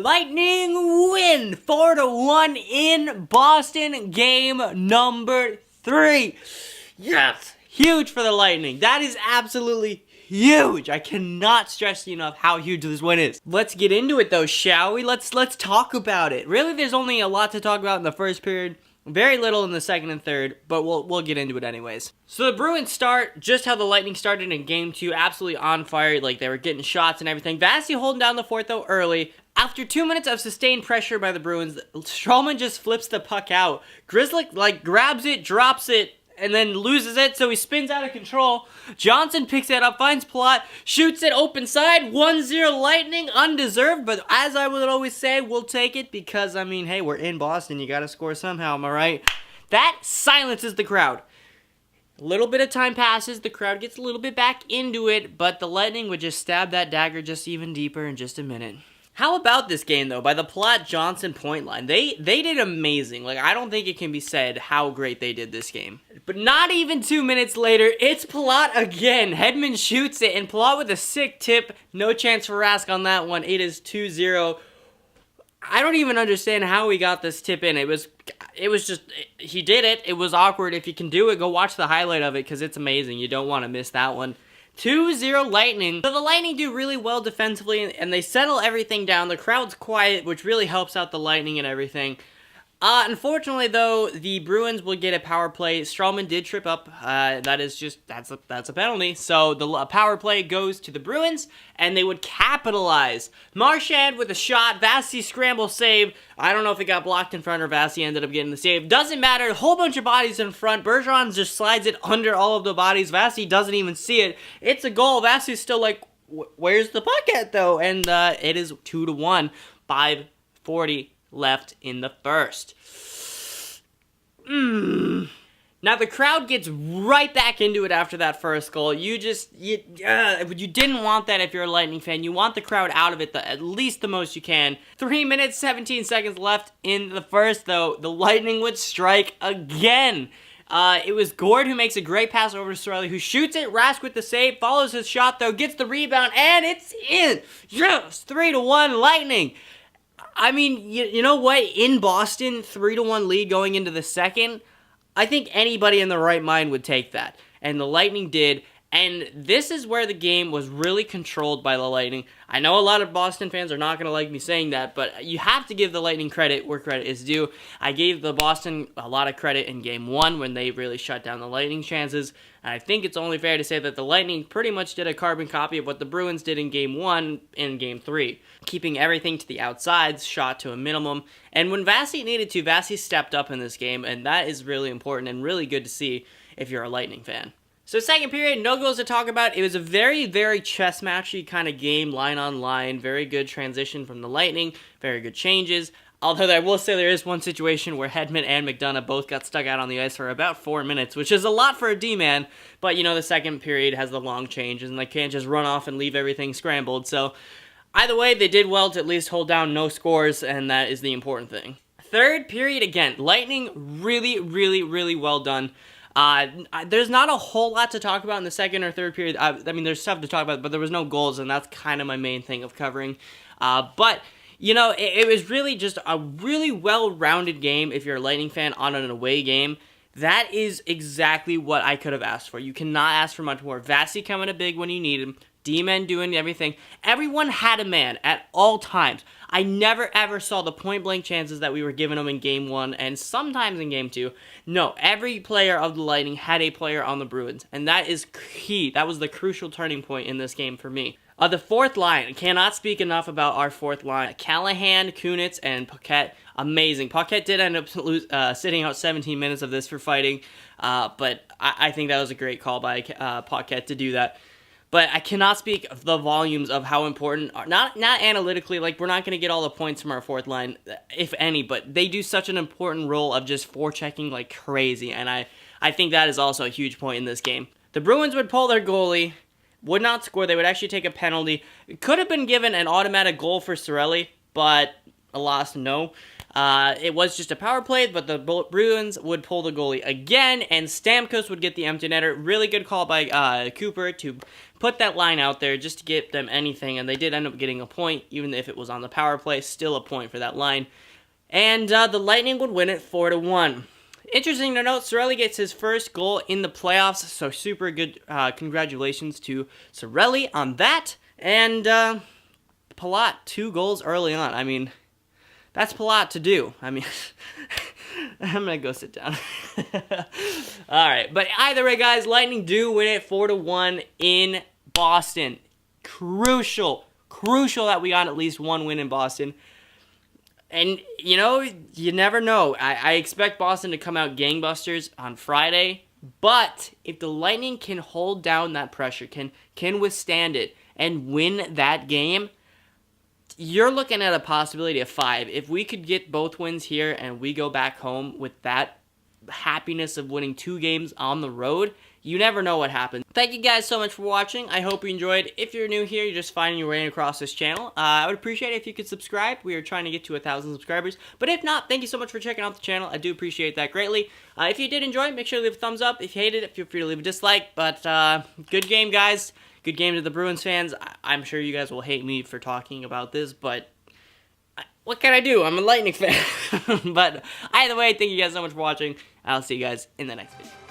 Lightning win 4-1 in Boston, game number 3. Yes, huge for the Lightning. That is absolutely huge. I cannot stress enough how huge this win is. Let's get into it though, shall we? Let's talk about it. Really, there's only a lot to talk about in the first period. Very little in the second and third, but we'll get into it anyways. So the Bruins start just how the Lightning started in Game 2, absolutely on fire, like they were getting shots and everything. Vasi holding down the fort though early. After 2 minutes of sustained pressure by the Bruins, Stralman just flips the puck out. Grzelcyk grabs it, drops it, and then loses it, so he spins out of control. Johnson picks it up, finds PALAT, shoots it open side, 1-0 Lightning, undeserved, but as I would always say, we'll take it because, I mean, hey, we're in Boston, you gotta score somehow, am I right? That silences the crowd. A little bit of time passes, the crowd gets a little bit back into it, but the Lightning would just stab that dagger just even deeper in just a minute. How about this game, though? By the PALAT-Johnson point line, they did amazing. Like, I don't think it can be said how great they did this game. But not even 2 minutes later, it's PALAT again. Hedman shoots it, and PALAT with a sick tip. No chance for Rask on that one. It is 2-0. I don't even understand how he got this tip in. It was just, he did it. It was awkward. If you can do it, go watch the highlight of it, because it's amazing. You don't want to miss that one. 2-0 Lightning. So the Lightning do really well defensively, and they settle everything down. The crowd's quiet, which really helps out the Lightning and everything. Unfortunately, though, the Bruins will get a power play. Stralman did trip up. That's a penalty. So the power play goes to the Bruins, and they would capitalize. Marchand with a shot. Vasi scramble save. I don't know if it got blocked in front or Vasi ended up getting the save. Doesn't matter. A whole bunch of bodies in front. Bergeron just slides it under all of the bodies. Vasi doesn't even see it. It's a goal. Vasi's still like, where's the puck at, though? And it is 2-1. 5:40 left in the first. Now the crowd gets right back into it after that first goal. You didn't want that if you're a Lightning fan. You want the crowd out of it at least the most you can. 3 minutes, 17 seconds left in the first, though. The Lightning would strike again. It was Gord who makes a great pass over to Sorelli, who shoots it. Rask with the save, follows his shot, though, gets the rebound, and it's in. Yes, 3-1 Lightning. I mean, you know what? In Boston, 3-1 lead going into the second, I think anybody in their right mind would take that. And the Lightning did. And this is where the game was really controlled by the Lightning. I know a lot of Boston fans are not going to like me saying that, but you have to give the Lightning credit where credit is due. I gave the Boston a lot of credit in Game 1 when they really shut down the Lightning chances. And I think it's only fair to say that the Lightning pretty much did a carbon copy of what the Bruins did in Game 1 in Game 3. Keeping everything to the outsides, shot to a minimum. And when Vasi needed to, Vasi stepped up in this game, and that is really important and really good to see if you're a Lightning fan. So second period, no goals to talk about. It was a very, very chess matchy kind of game, line on line. Very good transition from the Lightning. Very good changes. Although I will say there is one situation where Hedman and McDonough both got stuck out on the ice for about 4 minutes, which is a lot for a D-man. But, you know, the second period has the long changes, and they can't just run off and leave everything scrambled. So either way, they did well to at least hold down no scores, and that is the important thing. Third period again, Lightning really, really, really well done. There's not a whole lot to talk about in the second or third period. I mean, there's stuff to talk about, but there was no goals, and that's kind of my main thing of covering. But, you know, it was really just a really well-rounded game if you're a Lightning fan on an away game. That is exactly what I could have asked for. You cannot ask for much more. Vasi coming to big when you need him. D-men doing everything. Everyone had a man at all times. I never ever saw the point-blank chances that we were giving them in Game 1 and sometimes in Game 2. No, every player of the Lightning had a player on the Bruins, and that is key. That was the crucial turning point in this game for me. The fourth line, I cannot speak enough about our fourth line. Callahan, Kunitz, and Paquette, amazing. Paquette did end up sitting out 17 minutes of this for fighting, but I think that was a great call by Paquette to do that. But I cannot speak of the volumes of how important, not analytically, like we're not going to get all the points from our fourth line, if any, but they do such an important role of just forechecking like crazy, and I think that is also a huge point in this game. The Bruins would pull their goalie, would not score, they would actually take a penalty. It could have been given an automatic goal for Sorelli, but alas, no. It was just a power play, but the Bruins would pull the goalie again, and Stamkos would get the empty netter. Really good call by Cooper to put that line out there just to get them anything, and they did end up getting a point, even if it was on the power play, still a point for that line. And the Lightning would win it 4-1. Interesting to note, Cirelli gets his first goal in the playoffs, so super good congratulations to Cirelli on that. And PALAT, 2 goals early on. I mean, that's PALAT to do. I mean, I'm going to go sit down. All right, but either way, guys, Lightning do win it 4-1 in Boston. Crucial that we got at least one win in Boston. And, you know, you never know. I expect Boston to come out gangbusters on Friday. But if the Lightning can hold down that pressure, can withstand it, and win that game, you're looking at a possibility of 5. If we could get both wins here and we go back home with that happiness of winning 2 games on the road, you never know what happens. Thank you guys so much for watching. I hope you enjoyed. If you're new here, you're just finding your way across this channel, I would appreciate it if you could subscribe. We are trying to get to 1,000 subscribers. But if not, thank you so much for checking out the channel. I do appreciate that greatly. If you did enjoy, make sure to leave a thumbs up. If you hated it, feel free to leave a dislike. But good game, guys. Good game to the Bruins fans. I'm sure you guys will hate me for talking about this, but what can I do? I'm a Lightning fan. But either way, thank you guys so much for watching. I'll see you guys in the next video.